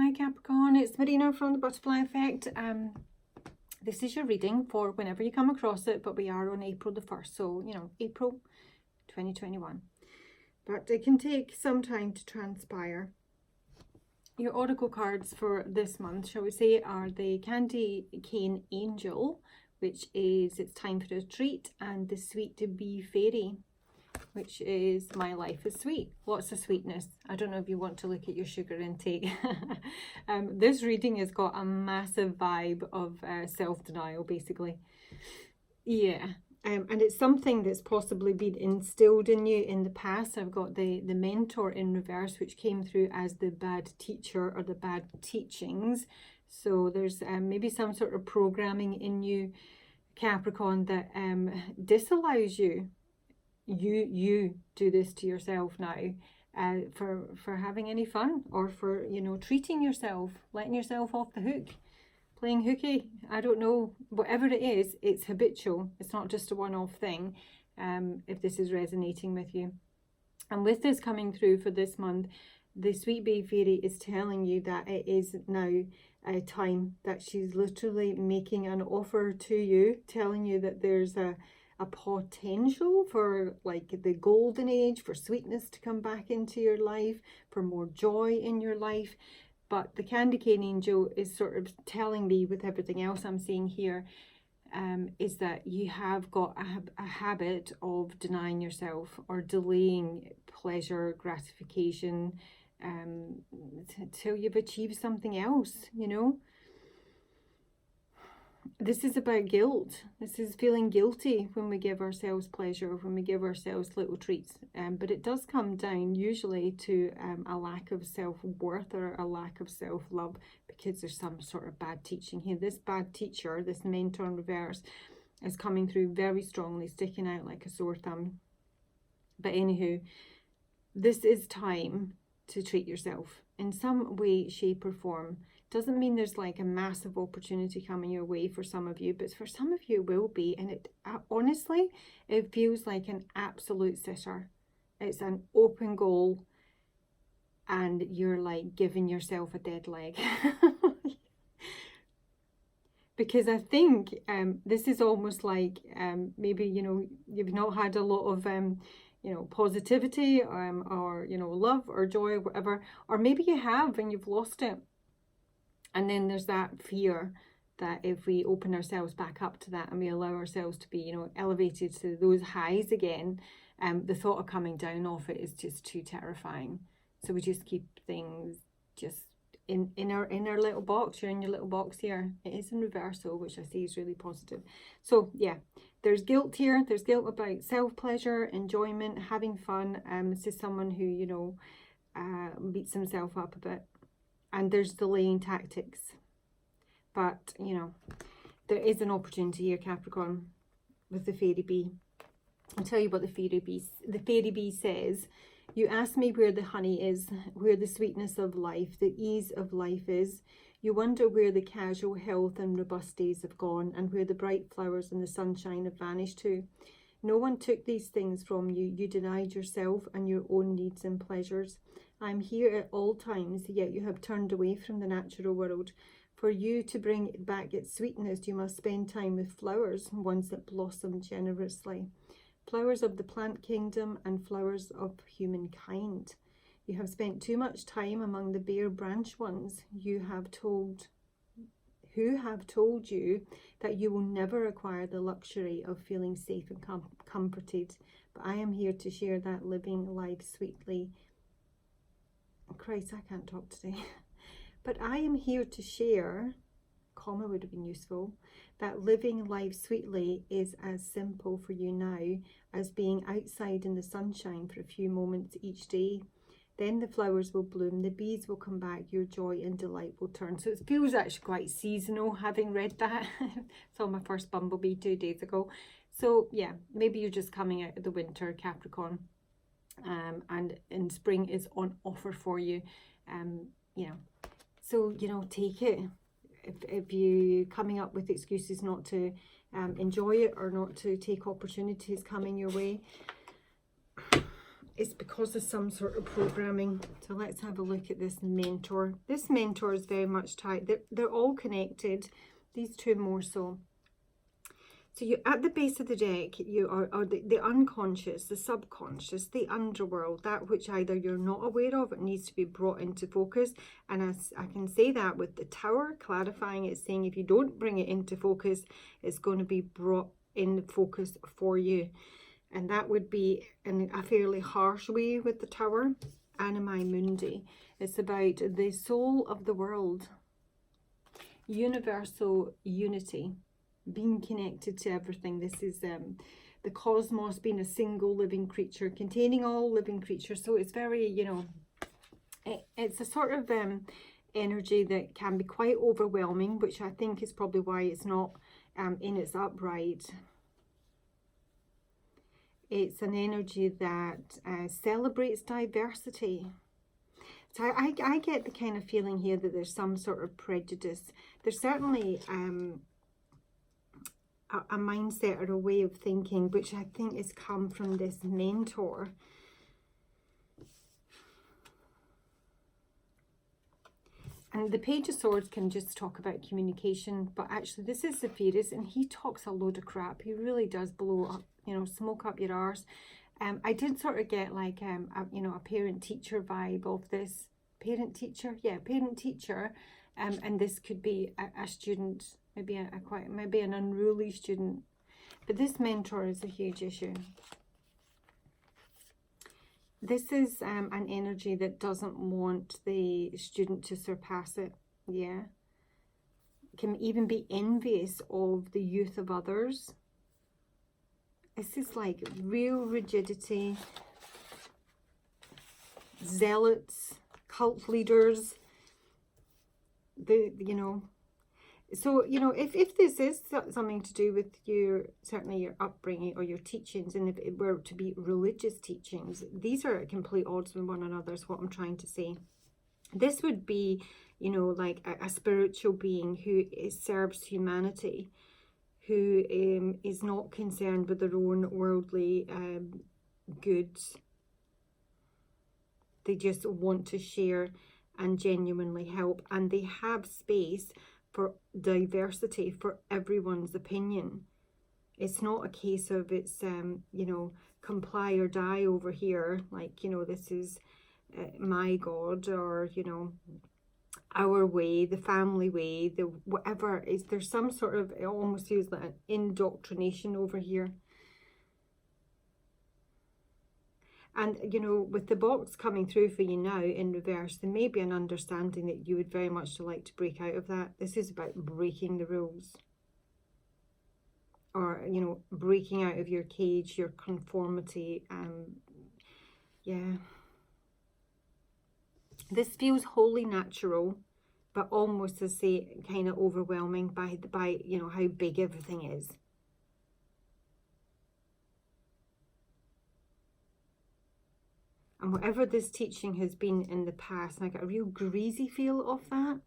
Hi Capricorn, it's Marina from the Butterfly Effect. This is your reading for whenever you come across it, but we are on April the 1st, so you know, April 2021. But it can take some time to transpire. Your oracle cards for this month, shall we say, are the Candy Cane Angel, which is It's Time for a Treat, and the Sweet to Be Fairy, which is My Life is Sweet. Lots of sweetness. I don't know if you want to look at your sugar intake. This reading has got a massive vibe of self-denial, basically. Yeah. And it's something that's possibly been instilled in you in the past. I've got the mentor in reverse, which came through as the bad teacher or the bad teachings. So there's maybe some sort of programming in you, Capricorn, that disallows you. You do this to yourself now for having any fun, or for, you know, treating yourself, letting yourself off the hook, playing hooky. I don't know, whatever it is, it's habitual. It's not just a one-off thing. If this is resonating with you, and with this coming through for this month, the Sweet Bee Fairy is telling you that it is now a time that she's literally making an offer to you, telling you that there's a potential for like the golden age, for sweetness to come back into your life, for more joy in your life. But the Candy Cane Angel is sort of telling me, with everything else I'm seeing here, is that you have got a habit of denying yourself or delaying pleasure, gratification, till you've achieved something else, you know. This is about guilt. This is feeling guilty when we give ourselves pleasure, when we give ourselves little treats. But it does come down usually to a lack of self-worth or a lack of self-love, because there's some sort of bad teaching here. This bad teacher, this mentor in reverse, is coming through very strongly, sticking out like a sore thumb. But anywho, this is time to treat yourself in some way, shape or form. Doesn't mean there's like a massive opportunity coming your way for some of you, but for some of you it will be. And it honestly, it feels like an absolute sitter. It's an open goal, and you're like giving yourself a dead leg. Because I think this is almost like maybe, you know, you've not had a lot of you know, positivity or you know, love or joy or whatever, or maybe you have and you've lost it. And then there's that fear that if we open ourselves back up to that and we allow ourselves to be, you know, elevated to those highs again, the thought of coming down off it is just too terrifying. So we just keep things just in our little box. You're in your little box here. It is in reversal, which I see is really positive. So yeah, there's guilt here. There's guilt about self-pleasure, enjoyment, having fun. This is someone who, you know, beats himself up a bit. And there's delaying tactics. But, you know, there is an opportunity here, Capricorn, with the Fairy Bee. I'll tell you what the Fairy Bee says. You ask me where the honey is, where the sweetness of life, the ease of life is. You wonder where the casual health and robust days have gone, and where the bright flowers and the sunshine have vanished to. No one took these things from you. You denied yourself and your own needs and pleasures. I am here at all times, yet you have turned away from the natural world. For you to bring back its sweetness, you must spend time with flowers, ones that blossom generously. Flowers of the plant kingdom and flowers of humankind. You have spent too much time among the bare branch ones. Who have told you that you will never acquire the luxury of feeling safe and comforted. But I am here to share that living life sweetly. Christ, I can't talk today. But I am here to share, comma would have been useful, that living life sweetly is as simple for you now as being outside in the sunshine for a few moments each day. Then the flowers will bloom, the bees will come back, your joy and delight will turn. So it feels actually quite seasonal, having read that. Saw my first bumblebee 2 days ago. So yeah, maybe you're just coming out of the winter, Capricorn. And spring is on offer for you. You know, so, you know, take it. If you coming up with excuses not to enjoy it or not to take opportunities coming your way, it's because of some sort of programming. So let's have a look at this mentor. This mentor is very much tied. They're all connected, these two more so. So you at the base of the deck, you are the unconscious, the subconscious, the underworld, that which either you're not aware of, it needs to be brought into focus. And as I can say that with the Tower, clarifying it, saying if you don't bring it into focus, it's going to be brought in focus for you. And that would be in a fairly harsh way with the Tower. Anima Mundi. It's about the soul of the world. Universal unity. Being connected to everything. This is the cosmos being a single living creature, containing all living creatures. So it's very, you know, it's a sort of energy that can be quite overwhelming, which I think is probably why it's not in its upright. It's an energy that celebrates diversity. So I get the kind of feeling here that there's some sort of prejudice. There's certainly a mindset or a way of thinking which I think has come from this mentor. And the Page of Swords can just talk about communication, but actually this is Zephyrus, and he talks a load of crap. He really does blow up, you know, smoke up your arse. I did sort of get like you know, a parent-teacher vibe of this. Parent-teacher, yeah, parent-teacher. And this could be a student, maybe maybe an unruly student. But this mentor is a huge issue. This is an energy that doesn't want the student to surpass it. Yeah. Can even be envious of the youth of others. This is like real rigidity. Zealots, cult leaders. You know, so, you know, if this is something to do with your, certainly your upbringing or your teachings, and if it were to be religious teachings, these are at complete odds with one another, is what I'm trying to say. This would be, you know, like a spiritual being who serves humanity, who is not concerned with their own worldly goods. They just want to share and genuinely help, and they have space for diversity, for everyone's opinion. It's not a case of it's you know, comply or die over here, like, you know, this is my God, or, you know, our way, the family way, the whatever. Is there's some sort of, it almost feels like an indoctrination over here. And, you know, with the box coming through for you now in reverse, there may be an understanding that you would very much like to break out of that. This is about breaking the rules. Or, you know, breaking out of your cage, your conformity. Yeah. This feels wholly natural, but almost, to say, kind of overwhelming by you know, how big everything is. And whatever this teaching has been in the past, and I get a real greasy feel of that.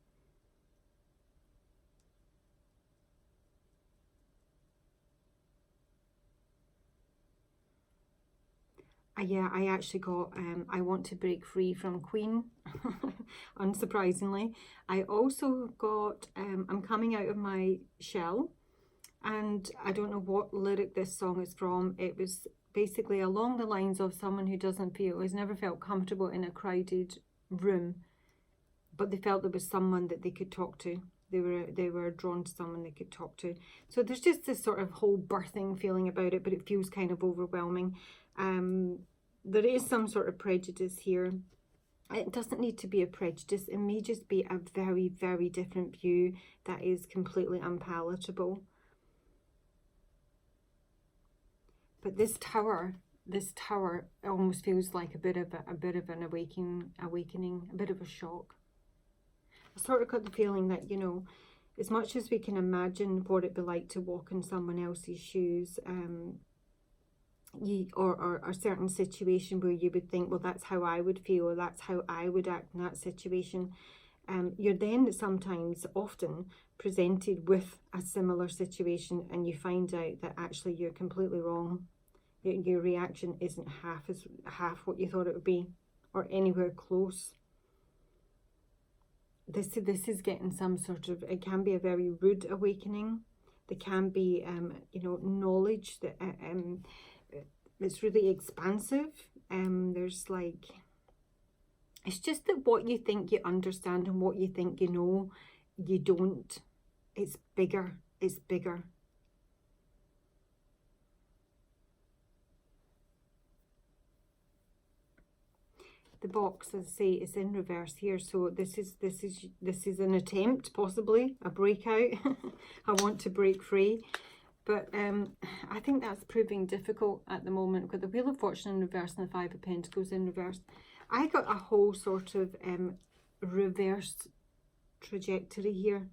Yeah, I actually got, I want to break free from Queen, unsurprisingly. I also got, I'm coming out of my shell, and I don't know what lyric this song is from. It was basically along the lines of someone who has never felt comfortable in a crowded room, but they felt there was someone that they could talk to. They were drawn to someone they could talk to. So there's just this sort of whole birthing feeling about it, but it feels kind of overwhelming. There is some sort of prejudice here. It doesn't need to be a prejudice. It may just be a very, very different view that is completely unpalatable. But this tower almost feels like a bit of an awakening, a bit of a shock. I sort of got the feeling that, you know, as much as we can imagine what it'd be like to walk in someone else's shoes, or a certain situation where you would think, well, that's how I would feel, or that's how I would act in that situation. You're then sometimes, often, presented with a similar situation, and you find out that actually you're completely wrong. Your reaction isn't half what you thought it would be, or anywhere close. This is getting some sort of, it can be a very rude awakening. There can be, you know, knowledge that it's really expansive. There's like, it's just that what you think you understand and what you think you know, you don't. It's bigger. It's bigger. The box, as I say, is in reverse here, so this is an attempt, possibly a breakout. I want to break free, but I think that's proving difficult at the moment. We've got the Wheel of Fortune in reverse and the Five of Pentacles in reverse. I got a whole sort of reverse trajectory here,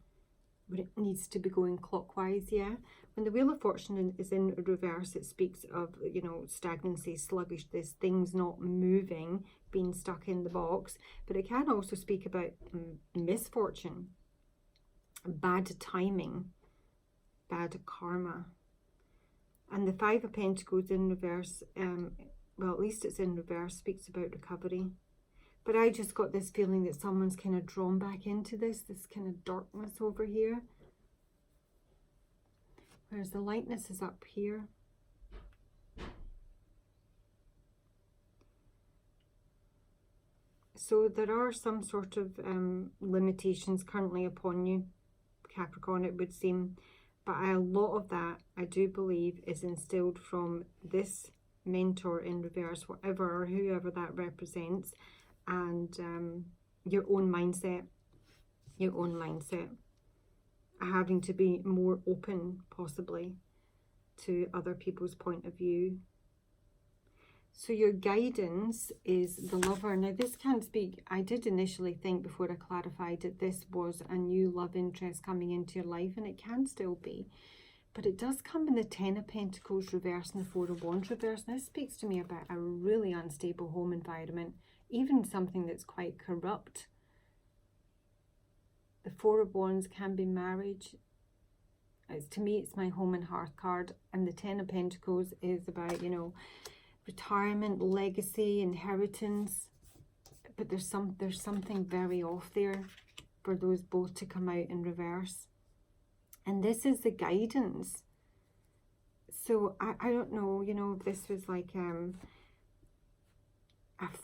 but it needs to be going clockwise. Yeah, when the Wheel of Fortune is in reverse, it speaks of, you know, stagnancy, sluggishness, things not moving, being stuck in the box. But it can also speak about misfortune, bad timing, bad karma. And the Five of Pentacles in reverse, well, at least it's in reverse, speaks about recovery. But I just got this feeling that someone's kind of drawn back into this kind of darkness over here. Whereas the lightness is up here. So there are some sort of limitations currently upon you, Capricorn, it would seem. But a lot of that, I do believe, is instilled from this mentor in reverse, whatever or whoever that represents, and your own mindset. Your own mindset. Having to be more open, possibly, to other people's point of view. So your guidance is the Lover. Now this can't speak. I did initially think, before I clarified, that this was a new love interest coming into your life, and it can still be. But it does come in the Ten of Pentacles reverse and the Four of Wands reverse. And this speaks to me about a really unstable home environment, even something that's quite corrupt. The Four of Wands can be marriage. To me, it's my home and hearth card. And the Ten of Pentacles is about, you know, retirement, legacy, inheritance. But there's something very off there for those both to come out in reverse. And this is the guidance. So I don't know, you know, if this was like a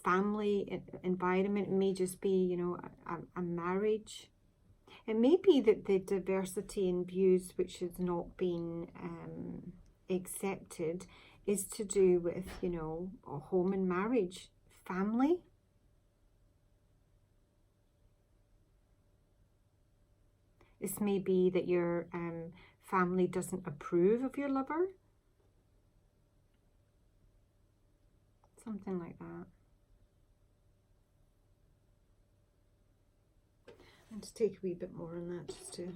family environment. It may just be, you know, a marriage. It may be that the diversity in views which has not been accepted is to do with, you know, a home and marriage, family. This may be that your family doesn't approve of your lover. Something like that. And to take a wee bit more on that, just to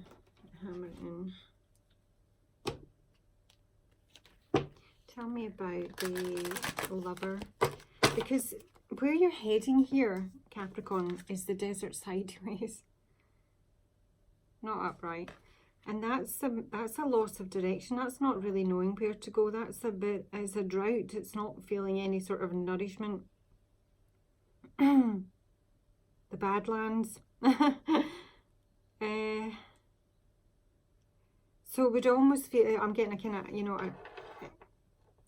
hammer it in. Tell me about the lover, because where you're heading here, Capricorn, is the desert sideways, not upright, and that's a loss of direction. That's not really knowing where to go. That's it's a drought. It's not feeling any sort of nourishment. The Badlands. So it would almost feel, I'm getting a kind of, you know,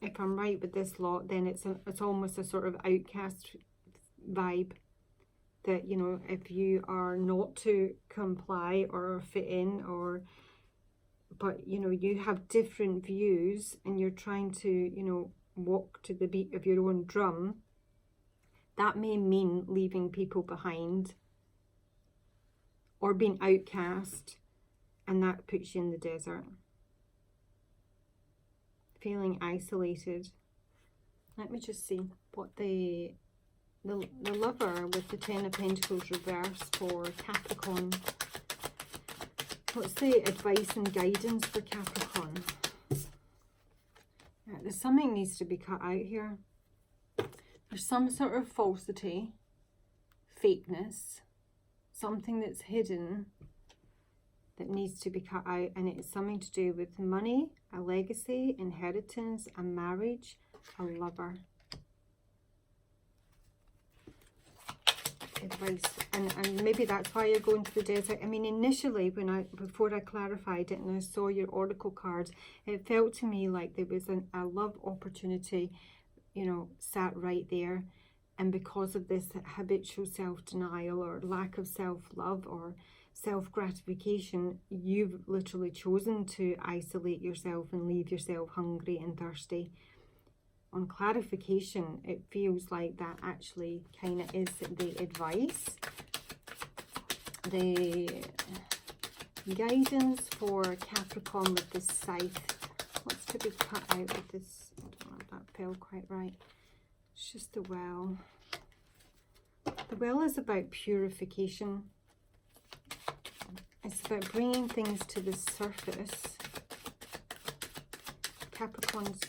if I'm right with this lot, then it's almost a sort of outcast vibe, that, you know, if you are not to comply or fit in, or, but, you know, you have different views and you're trying to, you know, walk to the beat of your own drum, that may mean leaving people behind or being outcast, and that puts you in the desert. Feeling isolated. Let me just see what the lover with the Ten of Pentacles reverse for Capricorn. What's the advice and guidance for Capricorn? Yeah, there's something needs to be cut out here. There's some sort of falsity, fakeness, something that's hidden that needs to be cut out, and it's something to do with money, a legacy, inheritance, a marriage, a lover. Advice, and maybe that's why you're going to the desert. I mean, initially before I clarified it and I saw your oracle cards, it felt to me like there was a love opportunity, you know, sat right there, and because of this habitual self-denial or lack of self-love or self-gratification, you've literally chosen to isolate yourself and leave yourself hungry and thirsty. On clarification, it feels like that actually kind of is the advice. The guidance for Capricorn with the scythe. What's to be cut out with this? I don't know if that fell quite right. It's just the well. The well is about purification. It's about bringing things to the surface. Capricorn's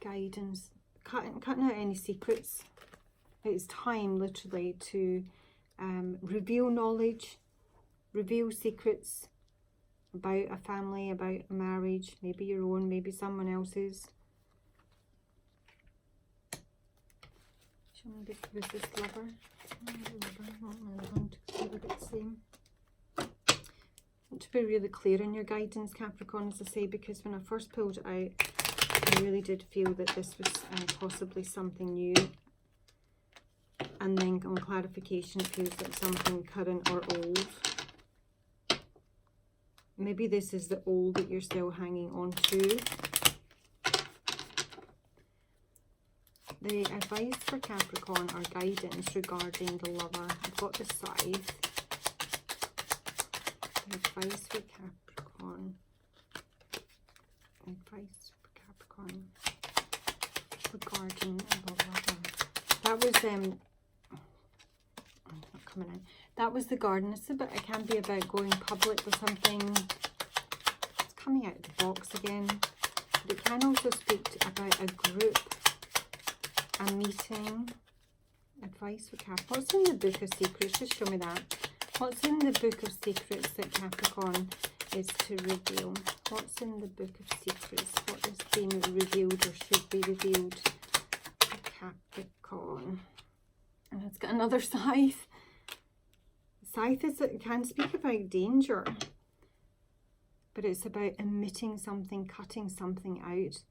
guidance, cutting out any secrets. It's time literally to reveal knowledge, reveal secrets about a family, about a marriage, maybe your own, maybe someone else's. Was this lover? To be really clear in your guidance, Capricorn, as I say, because when I first pulled it out, I really did feel that this was possibly something new, and then on clarification it feels like something current or old. Maybe this is the old that you're still hanging on to. The advice for Capricorn or guidance regarding the lover. I've got the scythe. The advice for Capricorn. Advice regarding the lover. That was not coming in. That was the garden. It's about, it can be about going public with something. It's coming out of the box again. But it can also speak about a group, a meeting. Advice for Capricorn. What's in the Book of Secrets? Just show me that. What's in the Book of Secrets that Capricorn is to reveal? What's in the Book of Secrets? What is being revealed or should be revealed for Capricorn? And it's got another scythe. Scythe can speak about danger, but it's about emitting something, cutting something out.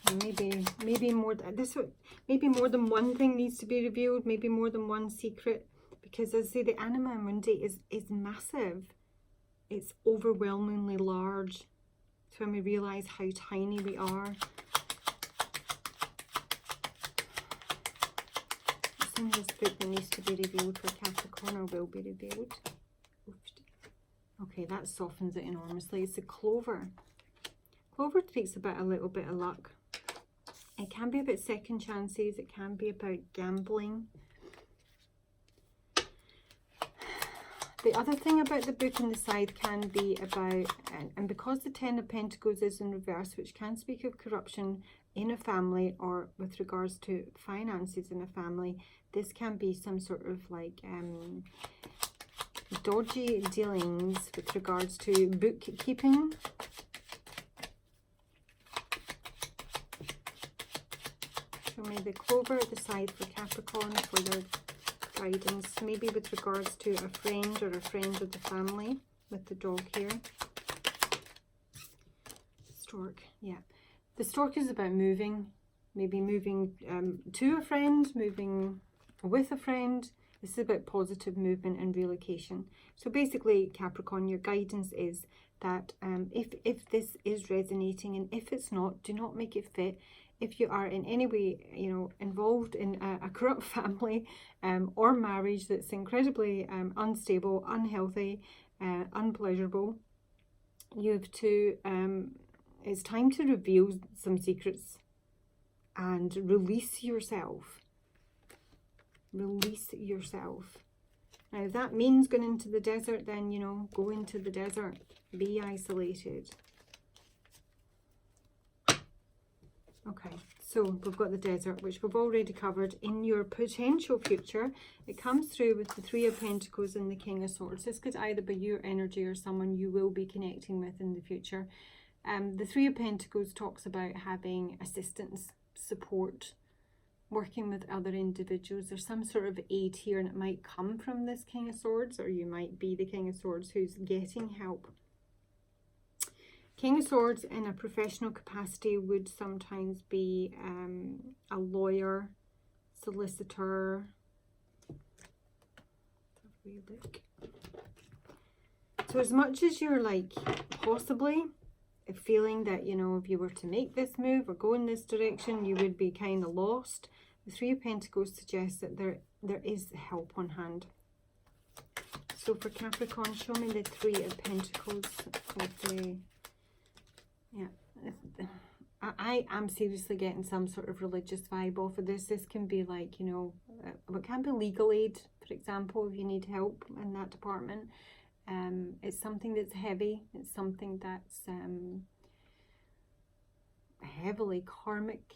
And maybe more than one thing needs to be revealed. Maybe more than one secret. Because as I say, the Anima Mundi is massive. It's overwhelmingly large. It's when we realise how tiny we are. What's in this book that needs to be revealed for Capricorn or will be revealed? Oops. Okay, that softens it enormously. It's the clover. Clover speaks about a little bit of luck. It can be about second chances. It can be about gambling. The other thing about the book on the side can be about, and because the Ten of Pentacles is in reverse, which can speak of corruption in a family or with regards to finances in a family, this can be some sort of like dodgy dealings with regards to bookkeeping. Show me the clover at the side for Capricorn for their guidance, maybe with regards to a friend or a friend of the family with the dog here. Stork, yeah. The stork is about moving, maybe moving to a friend, moving with a friend. This is about positive movement and relocation. So basically, Capricorn, your guidance is that if this is resonating, and if it's not, do not make it fit. If you are in any way, you know, involved in a corrupt family or marriage that's incredibly unstable, unhealthy, unpleasurable, you have to, it's time to reveal some secrets and release yourself. Release yourself. Now, if that means going into the desert, then, you know, go into the desert. Be isolated. Okay, So we've got the desert, which we've already covered. In your potential future, it comes through with the Three of Pentacles and the King of Swords. This could either be your energy or someone you will be connecting with in the future. The Three of Pentacles talks about having assistance, support, working with other individuals. There's some sort of aid here, and it might come from this King of Swords, or you might be the King of Swords who's getting help. King of Swords in a professional capacity would sometimes be a lawyer, solicitor. So as much as you're like possibly feeling that, you know, if you were to make this move or go in this direction, you would be kind of lost, the Three of Pentacles suggests that there is help on hand. So for Capricorn, show me the Three of Pentacles of the... Yeah, I am seriously getting some sort of religious vibe off of this. This can be like, you know, it can be legal aid, for example, if you need help in that department. It's something that's heavy. It's something that's heavily karmic.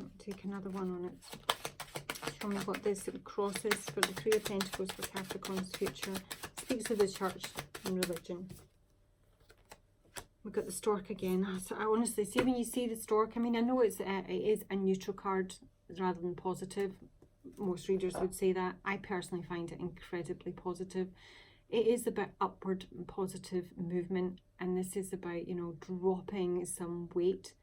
I'll take another one on it. Show me what this cross is for the Three of Pentacles for Capricorn's future. Speaks of the church and religion. We've got the stork again. So I honestly see, when you see the stork, I mean, I know it is a neutral card rather than positive. Most readers would say that. I personally find it incredibly positive. It is about upward and positive movement, and this is about, you know, dropping some weight.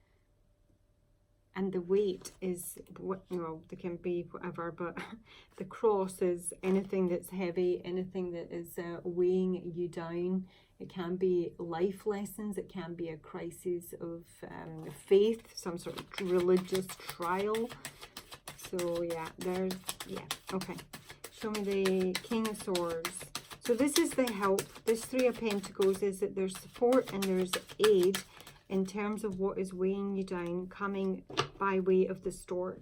And the weight is, well, they can be whatever, but the cross is anything that's heavy, anything that is weighing you down. It can be life lessons, it can be a crisis of faith, some sort of religious trial. So yeah, okay. Show me the King of Swords. So this is the help. This Three of Pentacles is that there's support and there's aid in terms of what is weighing you down, coming by way of the stork.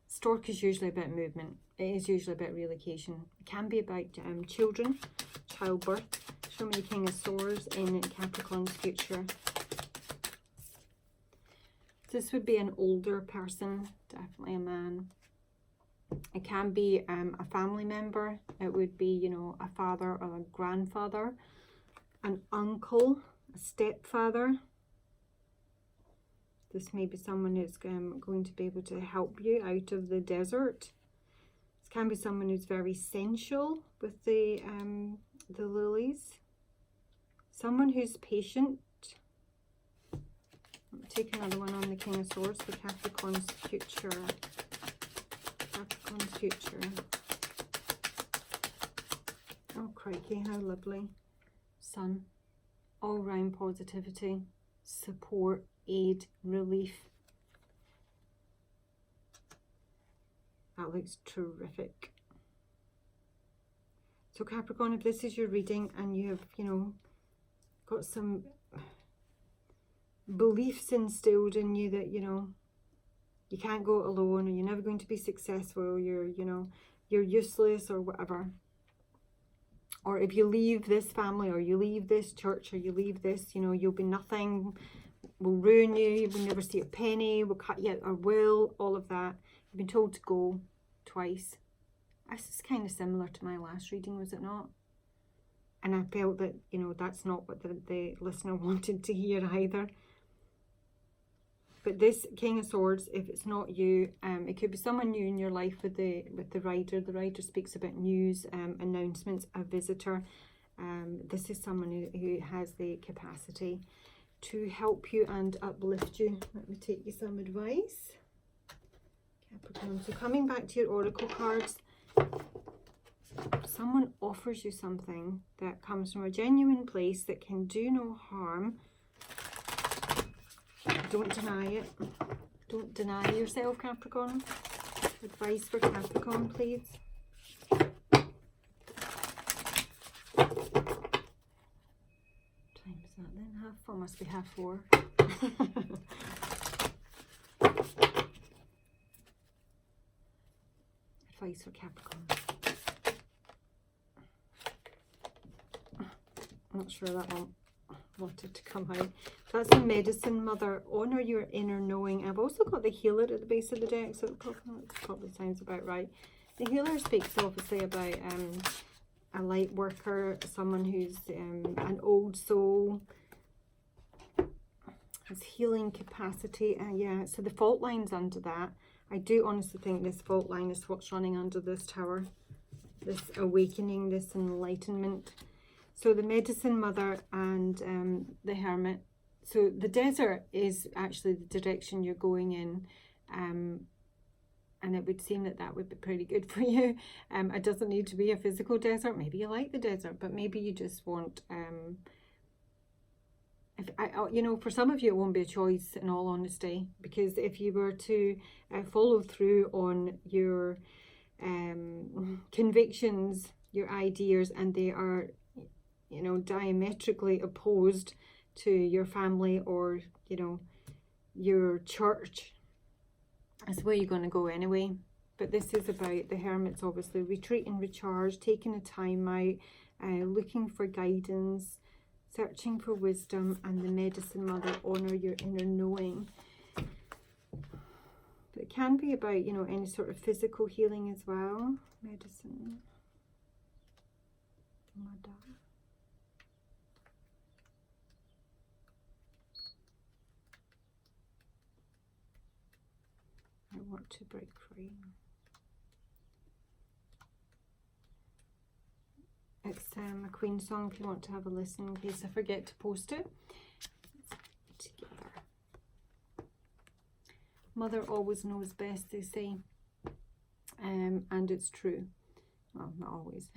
Stork is usually about movement. It is usually about relocation. It can be about children, childbirth. Show me the King of Swords in Capricorn's future. This would be an older person, definitely a man. It can be a family member. It would be, you know, a father or a grandfather, an uncle, a stepfather. This may be someone who's going to be able to help you out of the desert. This can be someone who's very sensual with the lilies. Someone who's patient. I'll take another one on the King of Swords for Capricorn's future. Capricorn's future. Oh, crikey, how lovely. Sun. All-round positivity, support, aid, relief. That looks terrific. So Capricorn, if this is your reading and you have, you know, got some beliefs instilled in you that, you know, you can't go it alone, or you're never going to be successful, or you're useless or whatever. Or if you leave this family, or you leave this church, or you leave this, you know, you'll be nothing, we'll ruin you, you will never see a penny, we'll cut you out our will, all of that. You've been told to go twice. This is kind of similar to my last reading, was it not? And I felt that, you know, that's not what the listener wanted to hear either. But this King of Swords, if it's not you, it could be someone new in your life with the rider. The rider speaks about news, announcements, a visitor. This is someone who has the capacity to help you and uplift you. Let me take you some advice. Capricorn. So coming back to your oracle cards, someone offers you something that comes from a genuine place that can do no harm. Don't deny it. Don't deny yourself, Capricorn. Advice for Capricorn, please. What time is that then? 4:30? Must be 4:30. Advice for Capricorn. I'm not sure that one wanted to come out. That's the Medicine Mother. Honor your inner knowing. I've also got the Healer at the base of the deck, so it probably sounds about right. The Healer speaks obviously about a light worker, someone who's an old soul, has healing capacity. Yeah, so the fault line's under that. I do honestly think this fault line is what's running under this Tower. This awakening, this enlightenment. So the Medicine Mother and the Hermit. So the desert is actually the direction you're going in. And it would seem that that would be pretty good for you. It doesn't need to be a physical desert. Maybe you like the desert, but maybe you just want... you know, for some of you it won't be a choice, in all honesty, because if you were to follow through on your convictions, your ideas, and they are, you know, diametrically opposed to your family or, you know, your church, that's where you're going to go anyway. But this is about the Hermit's obviously retreat and recharge, taking a time out, looking for guidance, searching for wisdom, and the Medicine Mother, honor your inner knowing. But it can be about, you know, any sort of physical healing as well. Medicine Mother. I want to break free. It's a Queen song if you want to have a listen, in case I forget to post it. Together. Mother always knows best, they say. And it's true. Well, not always.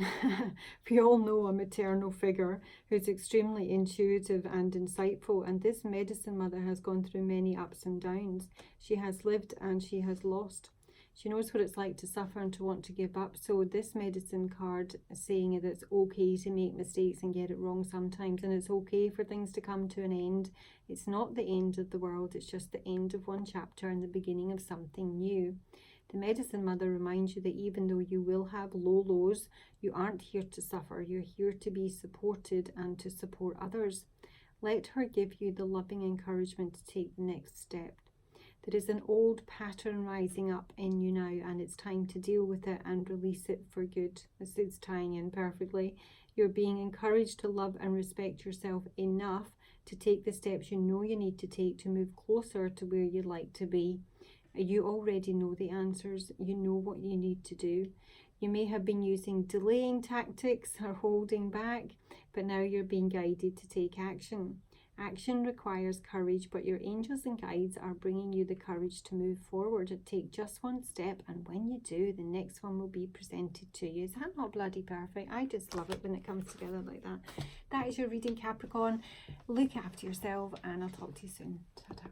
We all know a maternal figure who's extremely intuitive and insightful, and this Medicine Mother has gone through many ups and downs. She has lived and she has lost. She knows what it's like to suffer and to want to give up. So this Medicine card is saying that it's okay to make mistakes and get it wrong sometimes, and it's okay for things to come to an end. It's not the end of the world, it's just the end of one chapter and the beginning of something new. The Medicine Mother reminds you that even though you will have low lows, you aren't here to suffer. You're here to be supported and to support others. Let her give you the loving encouragement to take the next step. There is an old pattern rising up in you now, and it's time to deal with it and release it for good. This is tying in perfectly. You're being encouraged to love and respect yourself enough to take the steps you know you need to take to move closer to where you'd like to be. You already know the answers. You know what you need to do. You may have been using delaying tactics or holding back, but now you're being guided to take action. Action requires courage, but your angels and guides are bringing you the courage to move forward. Take just one step, and when you do, the next one will be presented to you. Is that not bloody perfect? I just love it when it comes together like that. That is your reading, Capricorn. Look after yourself, and I'll talk to you soon. Ta-ta.